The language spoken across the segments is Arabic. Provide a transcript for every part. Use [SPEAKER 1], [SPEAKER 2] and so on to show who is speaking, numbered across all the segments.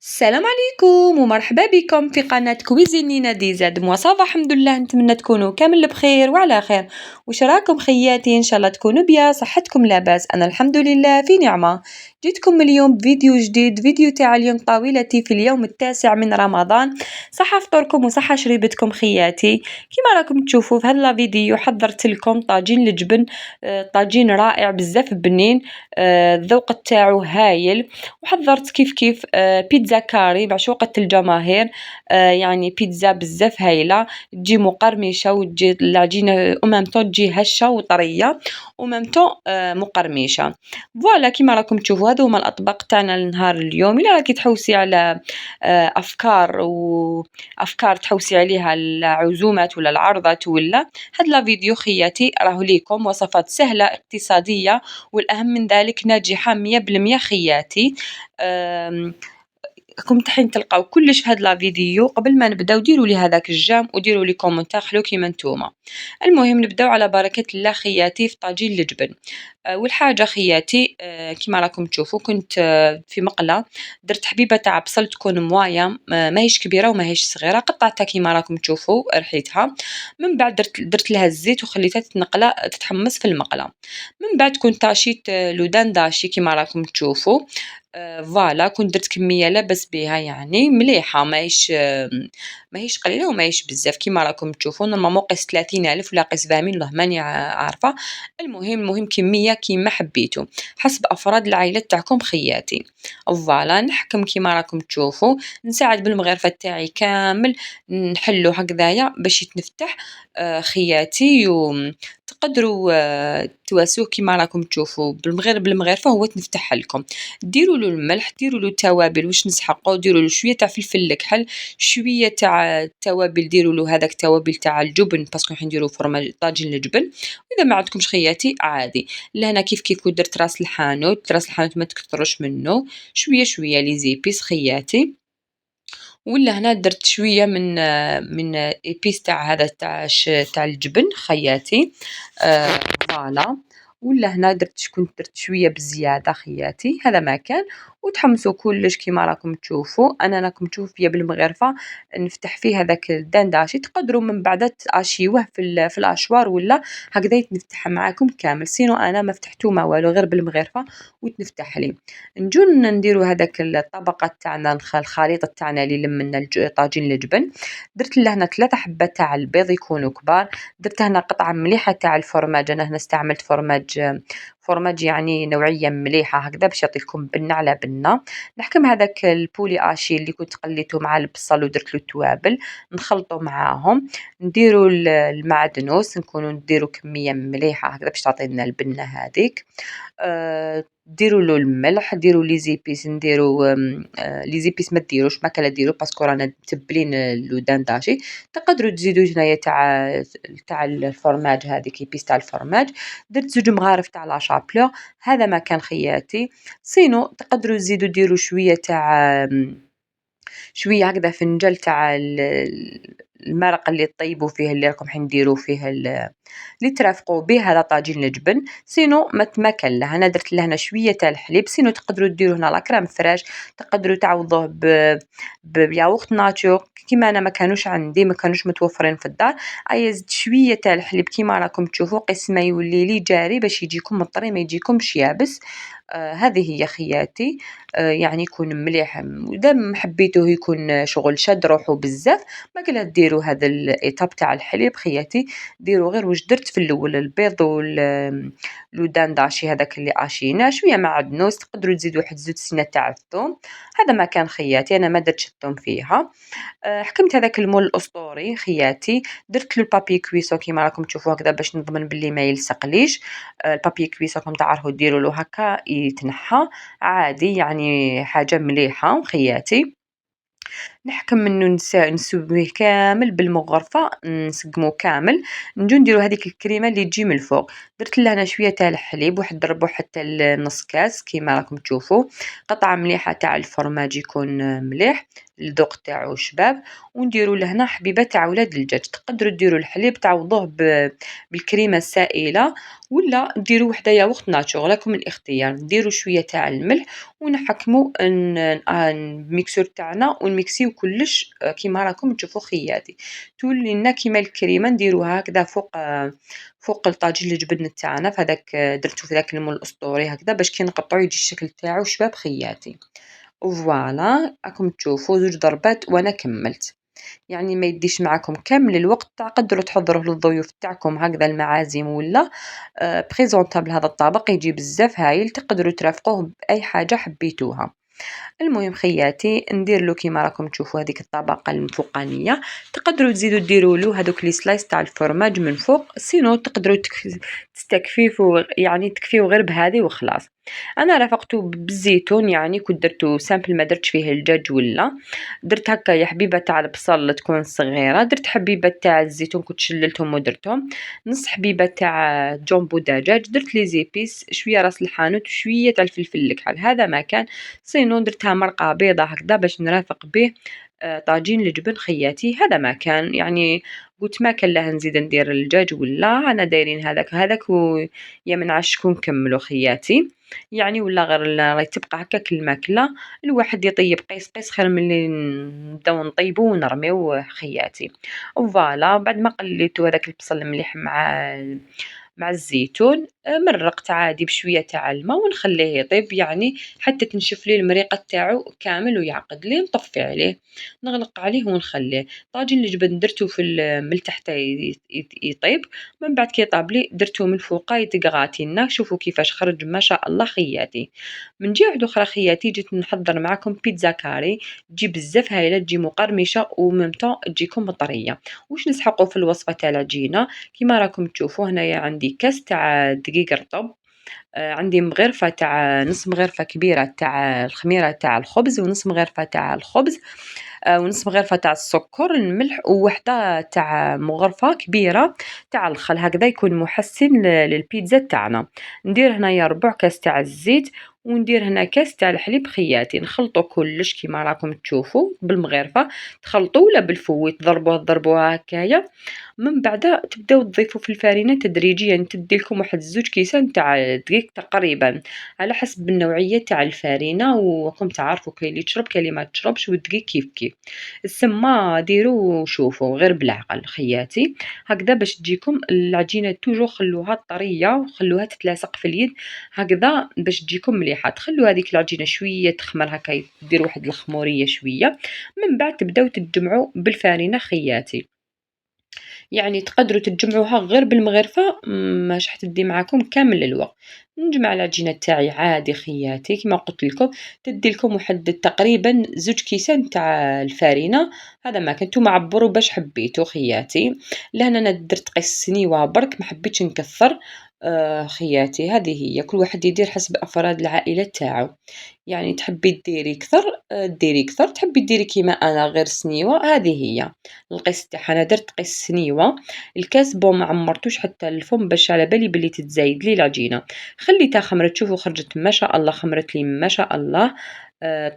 [SPEAKER 1] السلام عليكم ومرحبا بكم في قناة كويزينينا دي زاد مواصفة. الحمد لله، نتمنى تكونوا كامل بخير وعلى خير. وش راكم خياتي؟ ان شاء الله تكونوا بيا، صحتكم لاباس. انا الحمد لله في نعمة. جيتكم اليوم بفيديو جديد، فيديو تاع اليوم طاولتي في اليوم التاسع من رمضان. صحة فطوركم وصحة شريبتكم خياتي. كما راكم تشوفوا في هذا الفيديو حضرت لكم طاجين الجبن. طاجين رائع بزاف بنين. الذوق تاعو هايل. وحضرت كيف بيتزا كاري معشوقة الجماهير. يعني بيتزا بزاف هايلة، تجي مقرمشة وتجي العجينة أمامتو تجي هشة وطرية أمامتو مقرمشة. فوالا كيما راكم تشوفوا هذو هما الأطباق تاعنا لنهار اليوم. إلا راكي تحوسي على أفكار تحوسي عليها العزومات ولا العرضات ولا هاد لا فيديو خياتي راه ليكم وصفات سهلة اقتصادية والأهم من ذلك ناجحة 100% خياتي. راكم تحين تلقاو كلش في هاد لا فيديو. قبل ما نبداو ديروا لي هذاك الجام وديروا لي كومنتار حلو كيما نتوما. المهم نبداو على بركة الله خياتي في طاجين الجبن. والحاجة خياتي كيما راكم تشوفوا كنت في مقلة درت حبيبة تاع بصل تكون موايا، ماهيش كبيرة وماهيش صغيرة، قطعتها كيما راكم تشوفوا رحيتها. من بعد درت لها الزيت وخليتها تتحمص في المقلة. من بعد كنت طاشيت لودان داشي كيما راكم تشوفوا. فوالا كنت درت كمية لاباس بها يعني مليحة، ماهيش قليلة وماهيش بزاف كيما راكم تشوفوا. نورمالمون قيس 30,000 ولا قيس 20,000 والله ماني عارفة. المهم كمية كيما حبيتو حسب أفراد العائلة تاعكم خياتي. فوالا نحكم كيما راكم تشوفوا، نساعد بالمغرفة تاعي كامل نحلو هكذايا باش يتنفتح خياتي. تقدروا تواسوه كيما راكم تشوفوا بالمغرفة هو تنفتح لكم. ديروا له الملح، ديروا له التوابل واش نسحقوا، ديروا له شويه تاع فلفل الكحل، شويه تاع التوابل، ديروا له هذاك التوابل تاع الجبن باسكو راح نديروا فرماج طاجين الجبن. واذا ما عندكمش خياتي عادي. لهنا كيف درت راس الحانوت ما تكثروش منه، شويه لي زيبيس خياتي. ولا هنا درت شويه من ايبيس تاع هذا تاع الجبن خياتي. فوالا. ولا هنا كنت درت شويه بزياده خياتي، هذا ما كان. وتحمسوا كلش كيما راكم تشوفوا. انا راكم تشوفوا فيا بالمغرفه نفتح فيه هذاك الدنداشي. تقدروا من بعد تاشيوه في الاشوار ولا هكذا يتنفتح معاكم كامل. سينو انا ما فتحتو ما والو غير بالمغرفه وتنفتح لي. نجو نديرو هذاك الطبقة تاعنا الخليط تاعنا اللي لمنا طاجين الجبن. درت لهنا 3 حبات تاع البيض يكونوا كبار. درت هنا قطعة مليحة تاع الفرماج، انا هنا استعملت فرماج يعني نوعية مليحة هكذا باش يعطيكم بنة على بنة. نحكم هذاك البولي اشي اللي كنت قليته مع البصل ودرت له التوابل نخلطه معاهم. نديرو المعدنوس نكونوا نديرو كمية مليحة هكذا باش تعطينا البنة هذيك. ديروا له الملح، ديروا لي زيبيس، نديروا لي زيبيس ما ديروش ما كلا ديروا باسكو رانا متبلين اللودان داشي. تقدروا تزيدوا هنايا تاع الفرماج هذيك ايبيس تاع الفرماج. درت 2 مغارف تاع لا شابلور، هذا ما كان خياتي. سينو تقدروا تزيدوا ديروا شويه تاع شويه هكذا فنجل تاع المرق اللي تطيبوا فيه اللي راكم حنديروا فيه اللي ترافقوا به هذا طاجين الجبن. سينو ما كان له، انا درت لهنا شويه تاع الحليب. سينو تقدروا ديروا هنا لا كريم فريش، تقدروا تعوضوه بياغورت ناتور. كيما انا ما كانوش متوفرين في الدار. زدت شويه تاع الحليب كيما راكم تشوفوا قسم ما يولي لي جاري باش يجيكم مطري ما يجيكمش يابس. هذه هي خياتي. يعني يكون مليح. اذا حبيتوه يكون شغل شد روحو بزاف ما قلت ديروا هذا الايطاب تاع الحليب خياتي. ديروا غير واش درت في الاول البيض واللودان داشي هذاك اللي اشينا شويه معدنوس. تقدروا تزيدوا واحد زوج سنه تاع الثوم. هذا ما كان خياتي، انا ما درتش الثوم فيها. حكمت هذاك المول الاسطوري خياتي. درت له البابي كويسو كيما راكم تشوفوا هكذا باش نضمن باللي ما يلصقليش. البابي كويسو راكم تعرفوا ديروا له هكا يتنحى عادي يعني حاجه مليحه خياتي. نحكم إنه نسويه كامل بالمغرفة، نسقموه كامل، نجو نديرو هاديك الكريمة اللي تجي من الفوق، درت لهنا شوية تاع الحليب، واحد ربع حتى نص كاس كيما راكم تشوفوا، قطعة مليحة تاع الفرماج يكون مليح، الذوق تاعو شباب، ونديرو لهنا حبيبة تاع ولاد الدجاج، تقدروا ديروا الحليب تعوضوه بالكريمة السائلة، ولا ديروا وحدة ياغورت ناتشور لكم الاختيار، نديرو شوية تاع الملح ونحكمو الميكسور تاعنا ونميكسيو كلش كيما راكم تشوفوا خياتي، تولي لنا كيما الكريمة نديروها هكذا فوق الطاجين الجبن تاعنا في هذاك درتو في ذاك المول الأسطوري هكذا باش كي نقطعو يجي الشكل تاعو شباب خياتي، وفوالا راكم تشوفوا 2 ضربات وأنا كملت. يعني ما يديش معاكم كامل الوقت، تقدروا تحضروه للضيوف تاعكم هكذا المعازيم ولا بريزونطابل، هذا الطبق يجي بزاف هايل، تقدروا ترافقوه بأي حاجة حبيتوها. المهم خياتي ندير له كيما راكم تشوفوا هذيك الطبقة الفوقانية، تقدروا تزيدوا ديروا له هذوك لي سلايس تاع الفرماج من فوق، سينو تقدروا تستكفيفوا يعني تكفيو غير بهذه وخلاص. انا رافقته بالزيتون، يعني كنت درتو سامبل ما درتش فيه الدجاج ولا درت هكا يا حبيبه تاع البصل تكون صغيره، درت حبيبه تاع الزيتون كنت شللتهم ودرتهم، نص حبيبه تاع جامبو دجاج، درت لي زيبيس شويه راس الحانوت وشويه تاع الفلفل الكحل، هذا ما كان. سينو درتها مرقة بيضة هكذا باش نرافق به طاجين الجبن خياتي، هذا ما كان. يعني قلت ما كان لها نزيد ندير الدجاج ولا أنا دايرين هذاك يا من عشكو نكملو خياتي، يعني ولا غير راهي تبقى هكاك الماكلة، الواحد يطيب قيس قيس خير من اللي نبداو نطيبو ونرميو خياتي. وفوالا بعد ما قليتو هذاك البصل مليح مع الزيتون، مرقت عادي بشوية تاع الماء ونخليه يطيب، يعني حتى تنشف لي المريقة تاعو كامل ويعقد لي، نطفي عليه نغلق عليه ونخليه. طاجين الجبن درتو من التحت يطيب، من بعد كي طاب لي درتو من الفوق يتقغاتينا، شوفوا كيفاش خرج ما شاء الله خياتي. من جهة أخرى خياتي جيت نحضر معاكم بيتزا كاري، تجي بزاف هايلة، تجي مقرمشة وممتع تجيكم طرية. واش نسحقوا في الوصفة تاع العجينة كيما راكم تشوفوا هنايا، عندي كاس تاع دقيق رطب، عندي مغرفة تاع نص مغرفة كبيرة تاع الخميرة تاع الخبز، ونص مغرفة تاع الخبز، ونص مغرفة تاع السكر الملح، ووحدة تاع مغرفة كبيرة تاع الخل، هكذا يكون محسن للبيتزا تاعنا. ندير هنايا ربع كاس تاع الزيت، وندير هنا كاس تاع الحليب خياتي، نخلطو كلش كيما راكم تشوفوا بالمغرفة، تخلطوا ولا بالفويت ضربوها هكايا، من بعد تبداو تضيفوا في الفرينة تدريجيا، تدي لكم واحد 2 كيسان تاع دقيق تقريبا على حسب النوعية تاع الفرينة، وراكم تعرفوا كاين اللي تشرب كاين اللي ما تشربش، والدقيق كيف كيف. السما ديروا وشوفوا غير بالعقل خياتي، هكذا باش تجيكم العجينة توجور خلوها طرية وخلوها تتلاصق في اليد هكذا باش تجيكم مليحة، تخلوا هذيك العجينة شوية تخمر هكا، ديروا واحد الخمورية شوية، من بعد تبداو تجمعوا بالفرينة خياتي. يعني تقدروا تجمعوها غير بالمغرفة، مش حتدي معاكم كامل الوقت. نجمع العجينة تاعي عادي خياتي كما قلت لكم، تدي لكم واحد تقريبا 2 كيسان تاع الفرينة، هذا ما كنتو معبروا باش حبيتو خياتي. لهنا انا درت قيس سنيوة برك ما حبيتش نكثر. خياتي هذه هي كل واحد يدير حسب افراد العائلة تاعو، يعني تحبي ديري كثر ديري كثر، تحبي ديري كيما انا غير سنيوة، هذه هي القيس تاعها. انا درت قيس سنيوة، الكاس بون ما عمرتوش حتى الفم باش على بالي بلي تتزايد لي العجينة، خليتها خمرت، شوفوا خرجت ما شاء الله، خمرت لي ما شاء الله،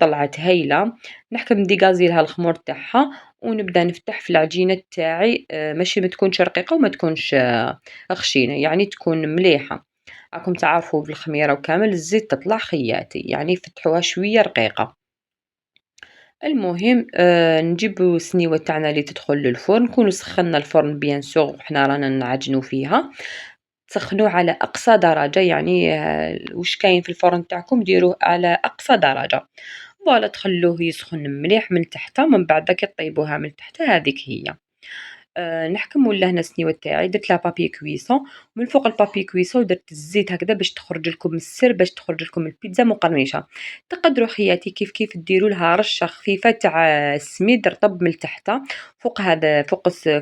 [SPEAKER 1] طلعت هايلة. نحكم نديغازي لها الخمور تاعها ونبدا نفتح في العجينة تاعي، ماشي ما تكونش رقيقة وما تكونش خشينة، يعني تكون مليحة، راكم تعرفوا بالخميرة وكامل الزيت تطلع خياتي، يعني فتحوها شوية رقيقة. المهم نجيبو السنيوة تاعنا اللي تدخل للفرن، نكونوا سخّنا الفرن بيان سور وحنا رانا نعجنوا فيها، تسخّنوه على أقصى درجة، يعني واش كاين في الفرن تاعكم ديروه على أقصى درجة، فوالا تخلّوه يسخن مليح من تحت، من بعد كي طيبوها من تحت هاذيك هي. نحكم ولا هنا السنيوة تاعي درت لها بابي كويسون، ومن فوق البابي كويسون درت الزيت هكذا باش تخرج لكم السر، باش تخرج لكم البيتزا مقرمشة. تقدروا خياتي كيف كيف ديروا لها رشة خفيفة تاع السميد رطب من تحت، فوق هذا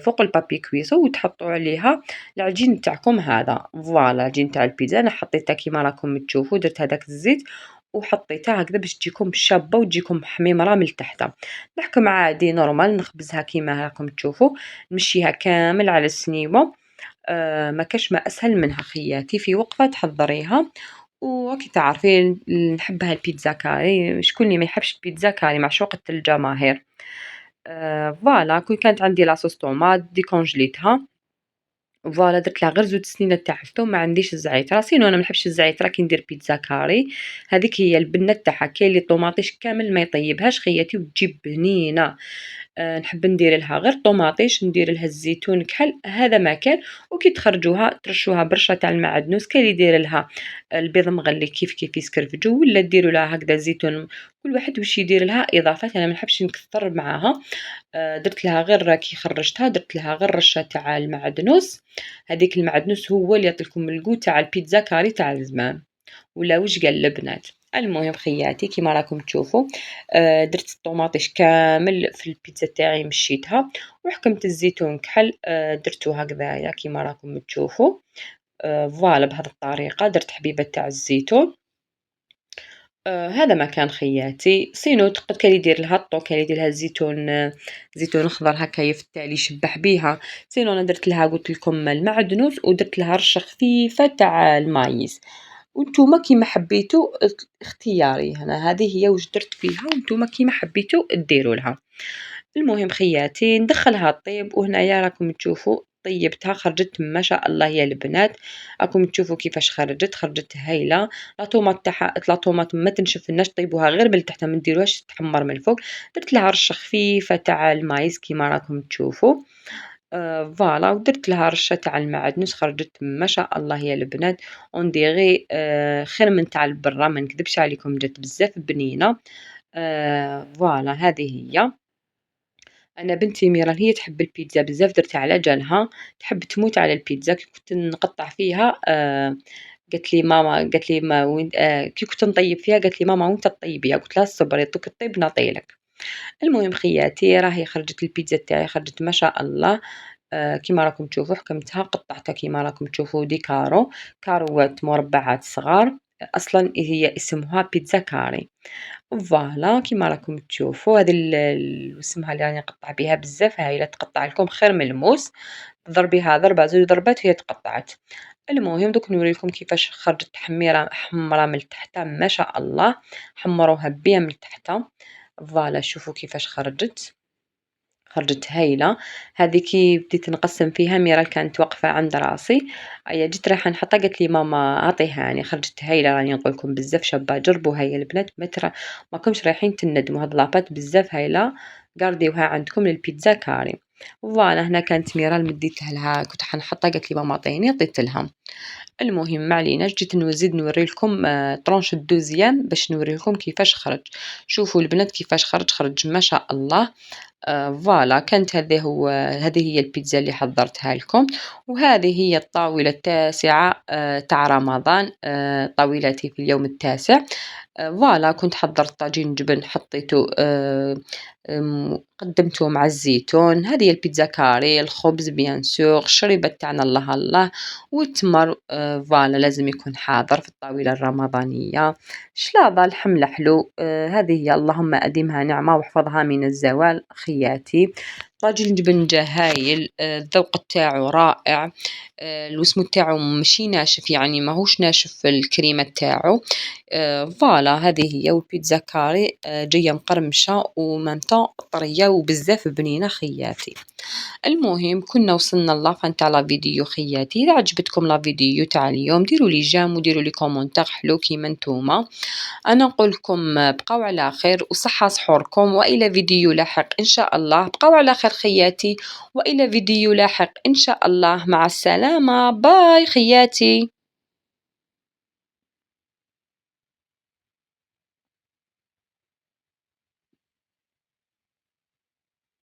[SPEAKER 1] فوق البابي كويسون، وتحطوا عليها العجين تاعكم هذا، فوالا العجين تاع البيتزا أنا حطيتها كيما راكم تشوفوا، درت هذاك الزيت وحطيتها هكذا باش تجيكم شابة وتجيكم حميمرة من التحت. نحكم عادي نورمال نخبزها كيما راكم تشوفوا، نمشيها كامل على السنيوة. ما كاش ما أسهل منها خياتي، في وقفة تحضريها. وراكي تعرفين نحبها البيتزا كاري، شكون اللي ما يحبش البيتزا كاري، معشوقة الجماهير. فوالا كون كانت عندي لاصوص طوماط ديكونجليتها، فوالا درت لها غير زوج سنينات تاع الثوم، ما عنديش الزعيترة، سينو أنا ما نحبش الزعيترة كي ندير بيتزا كاري. هذيك هي البنة تاعها، كاين اللي طوماطيش كامل ما يطيبهاش خياتي وتجي بنينة. نحب ندير لها غير طوماطيش، ندير لها الزيتون كحل، هذا ما كان. وكي تخرجوها ترشوها برشة تاع المعدنوس، كاين اللي يدير لها البيض مغلي كيف كيف يسكرفجو، ولا ديروا لها هكذا زيتون. كل واحد واش يدير لها إضافات، أنا ما نحبش نكثر معاها. درت لها غير كي خرجتها درت لها غير رشة تاع المعدنوس. هذيك المعدنوس هو اللي يعطي لكم الجو تاع البيتزا كاري تاع زمان، ولا واش قال البنات. المهم خياتي كيما راكم تشوفوا، درت الطوماطيش كامل في البيتزا تاعي مشيتها، وحكمت الزيتون كحل، درتو هكذايا كيما راكم تشوفوا. فوالا بهذه الطريقة درت حبيبة تاع الزيتون. هذا ما كان خياتي، سينو تقد كان يدير لها الطو، كان يدير لها الزيتون، زيتون أخضر هكا يفتح لي يشبح بيها. سينو أنا درت لها قلت لكم المعدنوس، ودرت لها رشة خفيفة تاع المايز. وانتوما كيما حبيتو اختياري، أنا هذه هي واش درت فيها، وانتوما كيما حبيتو ديروا لها. المهم خياتي ندخلها طيب، وهنايا راكم تشوفوا طيبتها خرجت ما شاء الله يا البنات. راكم تشوفوا كيفاش خرجت هايله. لا طوماط تاعها، لا طوماط ما تنشفناش، طيبوها غير من تحت، ما نديروهاش تحمر من الفوق. درت لها رشه خفيفه تاع المايز كيما راكم تشوفوا. فوالا ودرت لها رشه تاع المعدنوس، خرجت ما شاء الله يا البنات. اون ديغي خير من تاع البرا، ما نكذبش عليكم جات بزاف بنينه. فوالا هذه هي. أنا بنتي ميران هي تحب البيتزا بزاف، درتها على جالها، تحب تموت على البيتزا. كي كنت نقطّع فيها قالت لي ما وين كي كنت نطيّب فيها قالت لي: "ماما وين تطيّبيها؟" قُلت لها: "صبري دوك تطيب نعطي لك." المهم خياتي راهي خرجت البيتزا تاعي خرجت ما شاء الله. كيما راكم تشوفوا حكمتها قطعتها كيما راكم تشوفوا دي كاروات مربعات صغار. أصلًا هي اسمها بيتزا كاري. فوالا كيما راكم تشوفوا هذه اسمها اللي راني نقطع بها بزاف هايله، تقطع لكم خير من الموس. ضربيها ضربة زوج ضربات وهي تقطعت. المهم دوك نوريكم كيفاش خرجت حمرة من التحت ما شاء الله، حمروها بيا من التحت. فوالا شوفوا كيفاش خرجت هايلة. هذه كي بديت نقسّم فيها ميرال كانت واقفة عند راسي، أيا جيت رايحة نحطها قالت لي: "ماما أعطيهاني." خرجت هايلة راني نقول لكم بزاف شابة، جربوها يا البنات ماكمش رايحين تندموا، هاد لاباط بزاف هايلة، قارديوها عندكم للبيتزا كاري. فوالا هنا كانت ميرال مديت لها كنت حنحطها قالت لي: "ماما عطيني." عطيت لها. المهم ما عليناش، جيت نزيد نوري لكم طرونش الدوزيام باش نوري لكم كيفاش خرج. شوفوا البنات كيفاش خرج ما شاء الله. فوالا كانت هذه هي البيتزا اللي حضرتها لكم. وهذه هي الطاولة التاسعة تاع رمضان، طاولتي في اليوم التاسع. فوالا كنت حضرت طاجين جبن حطيته، قدمته مع الزيتون. هذه هي البيتزا كاري، الخبز بيان سور، الشريبة تاعنا الله الله، والتمر. فوالا لازم يكون حاضر في الطاولة الرمضانية. شلاضة الحملة حلو. هذه هي اللهم أديمها نعمة واحفظها من الزوال خياتي. طاجين جبن جا هايل، الذوق تاعو رائع. الوسم تاعو ماشي ناشف، يعني ماهوش ناشف الكريمة تاعو. فوالا هذه هي، والبيتزا كاري جاية مقرمشة ومامتان طرية وبزاف بنينة خياتي. المهم كنا وصلنا لافان تاع لا فيديو خياتي. إذا عجبتكم لا فيديو تاع اليوم ديروا لي جيم وديروا لي كومنتار حلو كيما نتوما. أنا نقول لكم بقاو على خير وصحة سحوركم، وإلى فيديو لاحق إن شاء الله. بقاو على خير خياتي، وإلى فيديو لاحق إن شاء الله. مع السلامة، باي خياتي.